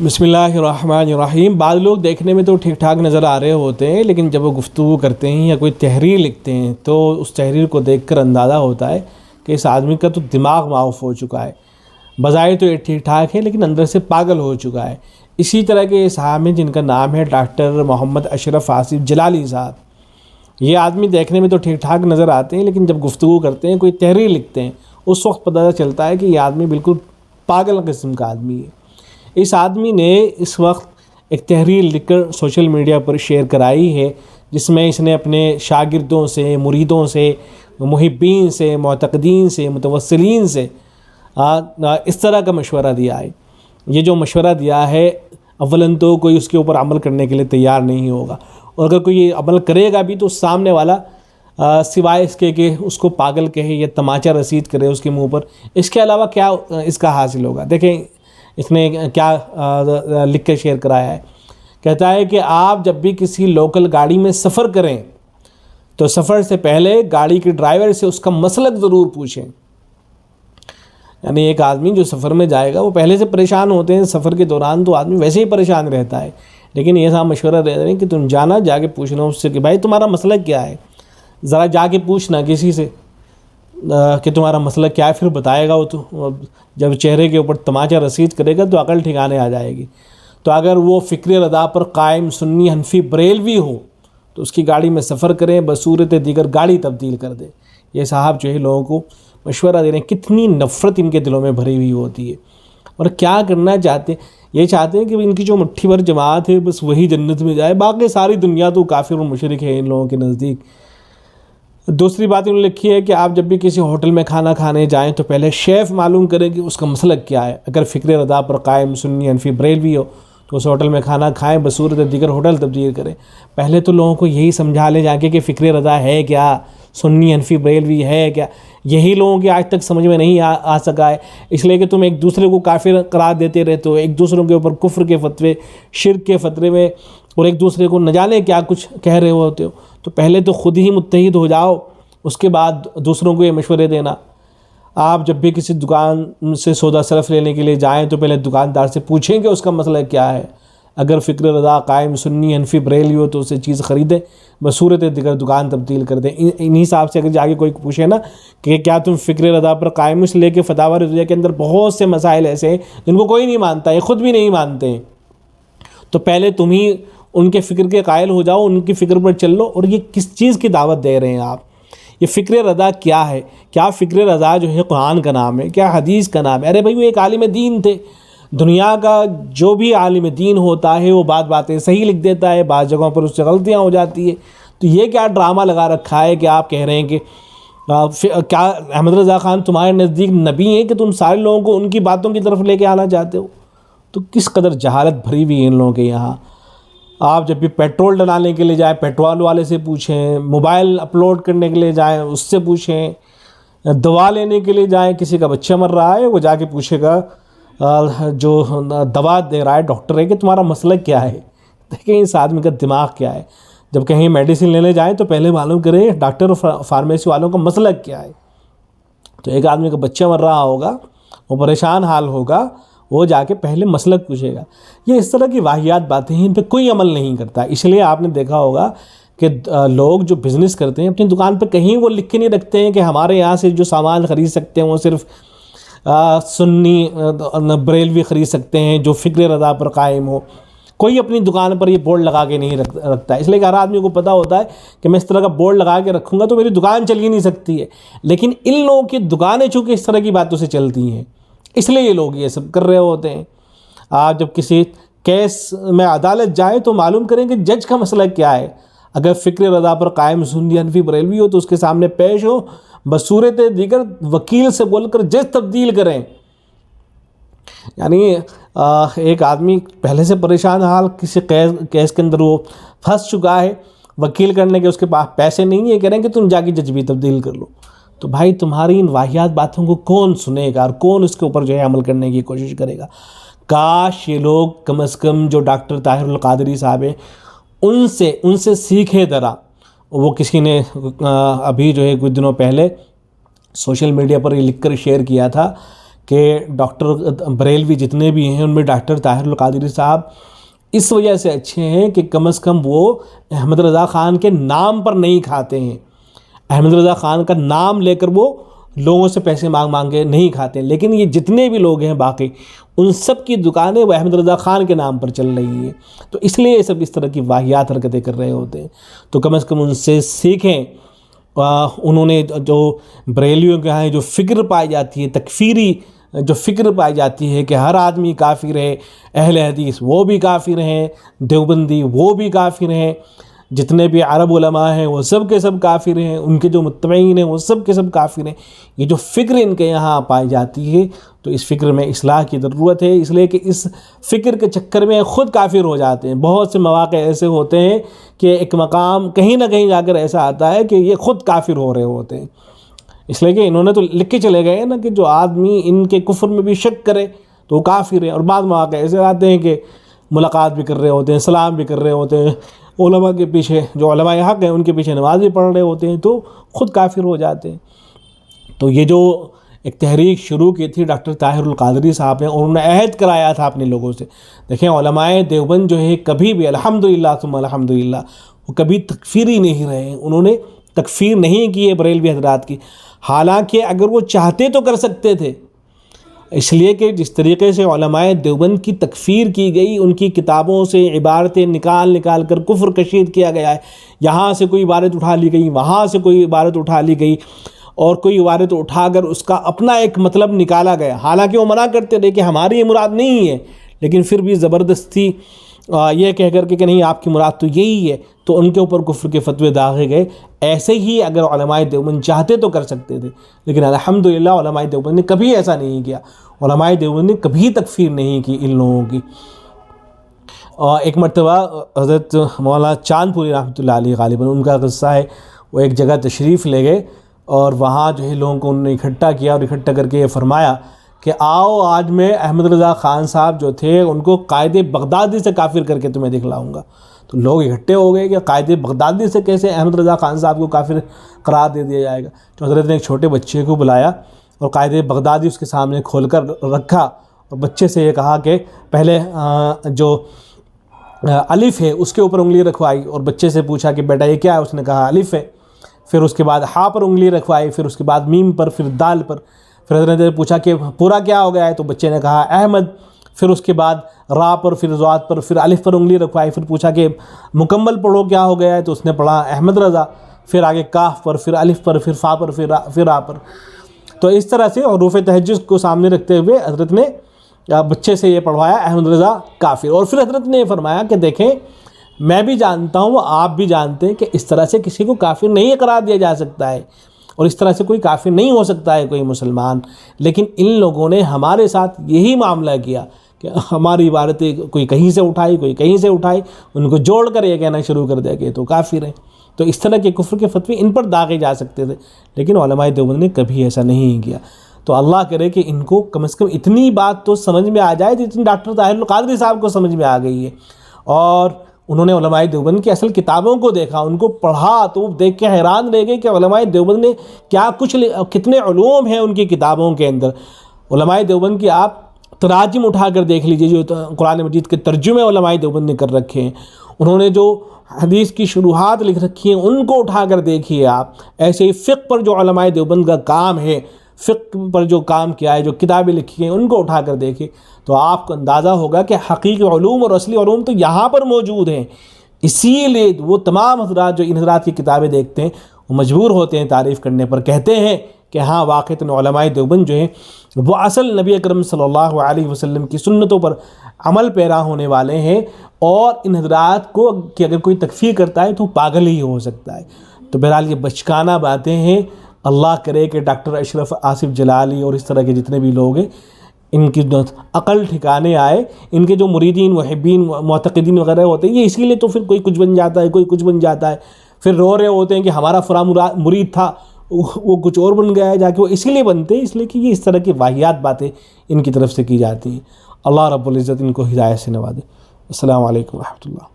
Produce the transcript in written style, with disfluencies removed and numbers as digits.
بسم اللہ الرحمن الرحیم۔ بعض لوگ دیکھنے میں تو ٹھیک ٹھاک نظر آ رہے ہوتے ہیں، لیکن جب وہ گفتگو کرتے ہیں یا کوئی تحریر لکھتے ہیں تو اس تحریر کو دیکھ کر اندازہ ہوتا ہے کہ اس آدمی کا تو دماغ معاف ہو چکا ہے۔ بظاہر تو یہ ٹھیک ٹھاک ہے لیکن اندر سے پاگل ہو چکا ہے۔ اسی طرح کے صاحب ہیں جن کا نام ہے ڈاکٹر محمد اشرف آصف جلالی صاحب۔ یہ آدمی دیکھنے میں تو ٹھیک ٹھاک نظر آتے ہیں، لیکن جب گفتگو کرتے ہیں، کوئی تحریر لکھتے ہیں، اس وقت پتہ چلتا ہے کہ یہ آدمی بالکل پاگل قسم کا آدمی ہے۔ اس آدمی نے اس وقت ایک تحریر لکھ کر سوشل میڈیا پر شیئر کرائی ہے، جس میں اس نے اپنے شاگردوں سے، مریدوں سے، محبین سے، معتقدین سے، متوسلین سے اس طرح کا مشورہ دیا ہے۔ یہ جو مشورہ دیا ہے، اولاً تو کوئی اس کے اوپر عمل کرنے کے لیے تیار نہیں ہوگا، اور اگر کوئی یہ عمل کرے گا بھی تو سامنے والا سوائے اس کے کہ اس کو پاگل کہے یا تماچا رسید کرے اس کے منہ پر، اس کے علاوہ کیا اس کا حاصل ہوگا؟ دیکھیں اس نے کیا لکھ کے شیئر کرایا ہے۔ کہتا ہے کہ آپ جب بھی کسی لوکل گاڑی میں سفر کریں تو سفر سے پہلے گاڑی کے ڈرائیور سے اس کا مسلک ضرور پوچھیں۔ یعنی ایک آدمی جو سفر میں جائے گا وہ پہلے سے پریشان ہوتے ہیں، سفر کے دوران تو آدمی ویسے ہی پریشان رہتا ہے، لیکن یہ صاحب مشورہ دے رہے ہیں کہ تم جانا، جا کے پوچھنا اس سے کہ بھائی تمہارا مسلک کیا ہے، ذرا جا کے پوچھنا کسی سے کہ تمہارا مسئلہ کیا ہے، پھر بتائے گا وہ۔ تو جب چہرے کے اوپر تماچا رسید کرے گا تو عقل ٹھکانے آ جائے گی۔ تو اگر وہ فکر رضا پر قائم سنی حنفی بریلوی ہو تو اس کی گاڑی میں سفر کریں، بصورت دیگر گاڑی تبدیل کر دے۔ یہ صاحب جو ہے لوگوں کو مشورہ دے رہے ہیں، کتنی نفرت ان کے دلوں میں بھری ہوئی ہوتی ہے، اور کیا کرنا چاہتے ہیں؟ یہ چاہتے ہیں کہ ان کی جو مٹھی بھر جماعت ہے بس وہی جنت میں جائے، باقی ساری دنیا تو کافر و مشرک ہے ان لوگوں کے نزدیک۔ دوسری بات انہوں نے لکھی ہے کہ آپ جب بھی کسی ہوٹل میں کھانا کھانے جائیں تو پہلے شیف معلوم کریں کہ اس کا مسلک کیا ہے۔ اگر فکر رضا پر قائم سنی حنفی بریلوی ہو تو اس ہوٹل میں کھانا کھائیں، بصورت دیگر ہوٹل تبدیل کریں۔ پہلے تو لوگوں کو یہی سمجھا لے جا کے کہ فکر رضا ہے کیا، سنی حنفی بریلوی ہے کیا، یہی لوگوں کی آج تک سمجھ میں نہیں آ سکا ہے، اس لیے کہ تم ایک دوسرے کو کافر قرار دیتے رہتے ہو، ایک دوسروں کے اوپر کفر کے فتوے، شرک کے فتوے میں، اور ایک دوسرے کو نہ جانے کیا کچھ کہہ رہے ہوتے ہو۔ تو پہلے تو خود ہی متحد ہو جاؤ، اس کے بعد دوسروں کو یہ مشورے دینا۔ آپ جب بھی کسی دکان سے سودا صرف لینے کے لیے جائیں تو پہلے دکاندار سے پوچھیں کہ اس کا مسئلہ کیا ہے۔ اگر فکر رضا قائم سنی حنفی بریلوی ہو تو اسے چیز خریدیں، بصورت دیگر دکان تبدیل کر دیں۔ انہی صاحب سے اگر جا کے کوئی پوچھے نا کہ کیا تم فکر رضا پر قائم، اس لے کے فتاوی رضویہ کے اندر بہت سے مسائل ایسے ہیں جن کو کوئی نہیں مانتا ہے، خود بھی نہیں مانتے ہیں، تو پہلے تم ہی ان کے فکر کے قائل ہو جاؤ، ان کی فکر پر چل لو۔ اور یہ کس چیز کی دعوت دے رہے ہیں آپ؟ یہ فکر رضا کیا ہے؟ کیا فکر رضا جو ہے قرآن کا نام ہے؟ کیا حدیث کا نام ہے؟ ارے بھائی وہ ایک عالم دین تھے۔ دنیا کا جو بھی عالم دین ہوتا ہے وہ باتیں صحیح لکھ دیتا ہے، بعض جگہوں پر اس سے غلطیاں ہو جاتی ہے۔ تو یہ کیا ڈرامہ لگا رکھا ہے کہ آپ کہہ رہے ہیں کہ کیا احمد رضا خان تمہارے نزدیک نبی ہیں کہ تم سارے لوگوں کو ان کی باتوں کی طرف لے کے آنا چاہتے ہو؟ تو کس قدر جہالت بھری ہوئی ہے ان لوگوں کے یہاں۔ آپ جب بھی پیٹرول ڈلانے کے لیے جائیں پیٹرول والے سے پوچھیں، موبائل اپلوڈ کرنے کے لیے جائیں اس سے پوچھیں، دوا لینے کے لیے جائیں، کسی کا بچہ مر رہا ہے وہ جا کے پوچھے گا جو دوا دے رہا ہے ڈاکٹر ہے کہ تمہارا مسئلہ کیا ہے۔ دیکھیں اس آدمی کا دماغ کیا ہے۔ جب کہیں میڈیسن لینے جائیں تو پہلے معلوم کریں ڈاکٹر اور فارمیسی والوں کا مسئلہ کیا ہے۔ تو ایک آدمی کا بچہ مر رہا ہوگا، وہ پریشان حال ہوگا، وہ جا کے پہلے مسلک پوچھے گا۔ یہ اس طرح کی واہیات باتیں ہیں، ان پہ کوئی عمل نہیں کرتا۔ اس لیے آپ نے دیکھا ہوگا کہ لوگ جو بزنس کرتے ہیں اپنی دکان پہ کہیں وہ لکھ کے نہیں رکھتے ہیں کہ ہمارے یہاں سے جو سامان خرید سکتے ہیں وہ صرف سنی بریلوی خرید سکتے ہیں جو فکر رضا پر قائم ہو۔ کوئی اپنی دکان پر یہ بورڈ لگا کے نہیں رکھتا ہے، اس لیے کہ ہر آدمی کو پتہ ہوتا ہے کہ میں اس طرح کا بورڈ لگا کے رکھوں گا تو میری دکان چل ہی نہیں سکتی ہے۔ لیکن ان لوگوں کی دکانیں چونکہ اس طرح کی باتوں سے چلتی ہیں، اس لیے یہ لوگ یہ سب کر رہے ہوتے ہیں۔ آپ جب کسی کیس میں عدالت جائیں تو معلوم کریں کہ جج کا مسئلہ کیا ہے۔ اگر فکر رضا پر قائم سنی حنفی بریلوی ہو تو اس کے سامنے پیش ہو، بصورت دیگر وکیل سے بول کر جج تبدیل کریں۔ یعنی ایک آدمی پہلے سے پریشان حال کسی کیس کے اندر وہ پھنس چکا ہے، وکیل کرنے کے اس کے پاس پیسے نہیں ہیں، کہہ رہے ہیں کہ تم جا کے جج بھی تبدیل کر لو۔ تو بھائی تمہاری ان واہیات باتوں کو کون سنے گا اور کون اس کے اوپر جو ہے عمل کرنے کی کوشش کرے گا؟ کاش یہ لوگ کم از کم جو ڈاکٹر طاہر القادری صاحب ہیں ان سے سیکھے ذرا۔ وہ کسی نے ابھی جو ہے کچھ دنوں پہلے سوشل میڈیا پر یہ لکھ کر شیئر کیا تھا کہ ڈاکٹر بریلوی جتنے بھی ہیں ان میں ڈاکٹر طاہر القادری صاحب اس وجہ سے اچھے ہیں کہ کم از کم وہ احمد رضا خان کے نام پر نہیں کھاتے ہیں. احمد رضا خان کا نام لے کر وہ لوگوں سے پیسے مانگ کے نہیں کھاتے ہیں. لیکن یہ جتنے بھی لوگ ہیں باقی ان سب کی دکانیں وہ احمد رضا خان کے نام پر چل رہی ہیں. تو اس لیے یہ سب اس طرح کی واہیات حرکتیں کر رہے ہوتے ہیں. تو کم از کم ان سے سیکھیں. انہوں نے جو بریلیوں کے یہاں جو فکر پائی جاتی ہے، تکفیری جو فکر پائی جاتی ہے کہ ہر آدمی کافر ہے، اہل حدیث وہ بھی کافر ہیں، دیوبندی وہ بھی کافر ہیں، جتنے بھی عرب علماء ہیں وہ سب کے سب کافر ہیں، ان کے جو متبعین ہیں وہ سب کے سب کافر ہیں. یہ جو فکر ان کے یہاں پائی جاتی ہے تو اس فکر میں اصلاح کی ضرورت ہے، اس لیے کہ اس فکر کے چکر میں خود کافر ہو جاتے ہیں. بہت سے مواقع ایسے ہوتے ہیں کہ ایک مقام کہیں نہ کہیں جا کر ایسا آتا ہے کہ یہ خود کافر ہو رہے ہوتے ہیں. اس لیے کہ انہوں نے تو لکھ کے چلے گئے نا کہ جو آدمی ان کے کفر میں بھی شک کرے تو وہ کافر ہے. اور بعض مواقع ایسے آتے ہیں کہ ملاقات بھی کر رہے ہوتے ہیں، سلام بھی کر رہے ہوتے ہیں، علماء کے پیچھے جو علماء حق ہیں ان کے پیچھے نماز بھی پڑھ رہے ہوتے ہیں تو خود کافر ہو جاتے ہیں. تو یہ جو ایک تحریک شروع کی تھی ڈاکٹر طاہر القادری صاحب نے، اور انہوں نے عہد کرایا تھا اپنے لوگوں سے. دیکھیں علماء دیوبند جو ہے کبھی بھی الحمدللہ ثم الحمدللہ وہ کبھی تکفیری نہیں رہے ہیں. انہوں نے تکفیر نہیں کی ہے بریلوی حضرات کی، حالانکہ اگر وہ چاہتے تو کر سکتے تھے. اس لیے کہ جس طریقے سے علماء دیوبند کی تکفیر کی گئی، ان کی کتابوں سے عبارتیں نکال کر کفر کشید کیا گیا ہے. یہاں سے کوئی عبارت اٹھا لی گئی، وہاں سے کوئی عبارت اٹھا لی گئی، اور کوئی عبارت اٹھا کر اس کا اپنا ایک مطلب نکالا گیا. حالانکہ وہ منع کرتے رہے کہ ہماری یہ مراد نہیں ہے، لیکن پھر بھی زبردستی یہ کہہ کر کہ نہیں آپ کی مراد تو یہی ہے، تو ان کے اوپر کفر کے فتوے داغے گئے. ایسے ہی اگر علماء دیوبند چاہتے تو کر سکتے تھے، لیکن الحمدللہ علماء دیوبند نے کبھی ایسا نہیں کیا. علماء دیوبند نے کبھی تکفیر نہیں کی ان لوگوں کی. ایک مرتبہ حضرت مولانا چاند پوری رحمۃ اللہ علیہ غالباً ان کا قصہ ہے، وہ ایک جگہ تشریف لے گئے اور وہاں جو ہے لوگوں کو انہوں نے اکٹھا کیا، اور اکٹھا کر کے یہ فرمایا کہ آؤ آج میں احمد رضا خان صاحب جو تھے ان کو قائد بغدادی سے کافر کر کے تمہیں دکھلاؤں گا. تو لوگ اکٹھے ہو گئے کہ قائد بغدادی سے کیسے احمد رضا خان صاحب کو کافر قرار دے دیا جائے گا. تو حضرت نے ایک چھوٹے بچے کو بلایا اور قائد بغدادی اس کے سامنے کھول کر رکھا، اور بچے سے یہ کہا کہ پہلے جو الف ہے اس کے اوپر انگلی رکھوائی، اور بچے سے پوچھا کہ بیٹا یہ کیا ہے؟ اس نے کہا الف ہے. پھر اس کے بعد ہا پر انگلی رکھوائی، پھر اس کے بعد میم پر، پھر دال پر. پھر حضرت نے پوچھا کہ پورا کیا ہو گیا ہے؟ تو بچے نے کہا احمد. پھر اس کے بعد را پر، پھر ضاد پر، پھر الف پر انگلی رکھوائی. پھر پوچھا کہ مکمل پڑھو کیا ہو گیا ہے؟ تو اس نے پڑھا احمد رضا. پھر آگے کاف پر، پھر الف پر، پھر فا پر، پھر را پر. تو اس طرح سے حروف تہجد کو سامنے رکھتے ہوئے حضرت نے بچے سے یہ پڑھوایا احمد رضا کافر. اور پھر حضرت نے یہ فرمایا کہ دیکھیں میں بھی جانتا ہوں، آپ بھی جانتے ہیں کہ اس طرح سے کسی کو کافر نہیں قرار دیا جا سکتا ہے، اور اس طرح سے کوئی کافر نہیں ہو سکتا ہے کوئی مسلمان. لیکن ان لوگوں نے ہمارے ساتھ یہی معاملہ کیا کہ ہماری عبارتیں کوئی کہیں سے اٹھائی، کوئی کہیں سے اٹھائی، ان کو جوڑ کر یہ کہنا شروع کر دیا کہ یہ تو کافر ہیں. تو اس طرح کے کفر کے فتوے ان پر داغے جا سکتے تھے، لیکن علماء دیوبند نے کبھی ایسا نہیں کیا. تو اللہ کرے کہ ان کو کم از کم اتنی بات تو سمجھ میں آ جائے جتنی ڈاکٹر طاہر القادری صاحب کو سمجھ میں آ گئی ہے. اور انہوں نے علماء دیوبند کی اصل کتابوں کو دیکھا، ان کو پڑھا، تو وہ دیکھ کے حیران رہ گئے کہ علماء دیوبند نے کتنے علوم ہیں ان کی کتابوں کے اندر. علماء دیوبند کی آپ تراجم اٹھا کر دیکھ لیجئے، جو قرآن مجید کے ترجمے علماء دیوبند نے کر رکھے ہیں. انہوں نے جو حدیث کی شروحات لکھ رکھی ہیں ان کو اٹھا کر دیکھیے آپ. ایسے ہی فقہ پر جو علماء دیوبند کا کام ہے، فقہ پر جو کام کیا ہے، جو کتابیں لکھی ہیں ان کو اٹھا کر دیکھیں، تو آپ کو اندازہ ہوگا کہ حقیقی علوم اور اصلی علوم تو یہاں پر موجود ہیں. اسی لیے وہ تمام حضرات جو ان حضرات کی کتابیں دیکھتے ہیں وہ مجبور ہوتے ہیں تعریف کرنے پر، کہتے ہیں کہ ہاں واقعتاً علماء دیوبند جو ہیں وہ اصل نبی اکرم صلی اللہ علیہ وسلم کی سنتوں پر عمل پیرا ہونے والے ہیں. اور ان حضرات کو کہ اگر کوئی تکفیر کرتا ہے تو پاگل ہی ہو سکتا ہے. تو بہرحال یہ بچکانہ باتیں ہیں. اللہ کرے کہ ڈاکٹر اشرف آصف جلالی اور اس طرح کے جتنے بھی لوگ ہیں ان کی عقل ٹھکانے آئے. ان کے جو مریدین، محبین، معتقدین وغیرہ ہوتے ہیں یہ اسی لیے تو پھر کوئی کچھ بن جاتا ہے، کوئی کچھ بن جاتا ہے، پھر رو رہے ہوتے ہیں کہ ہمارا فلاں مرید تھا وہ کچھ اور بن گیا ہے جا کے. وہ اسی لیے بنتے ہیں، اس لیے کہ یہ اس طرح کی واہیات باتیں ان کی طرف سے کی جاتی ہیں. اللہ رب العزت ان کو ہدایت سے نوازے. السلام علیکم ورحمۃ اللہ.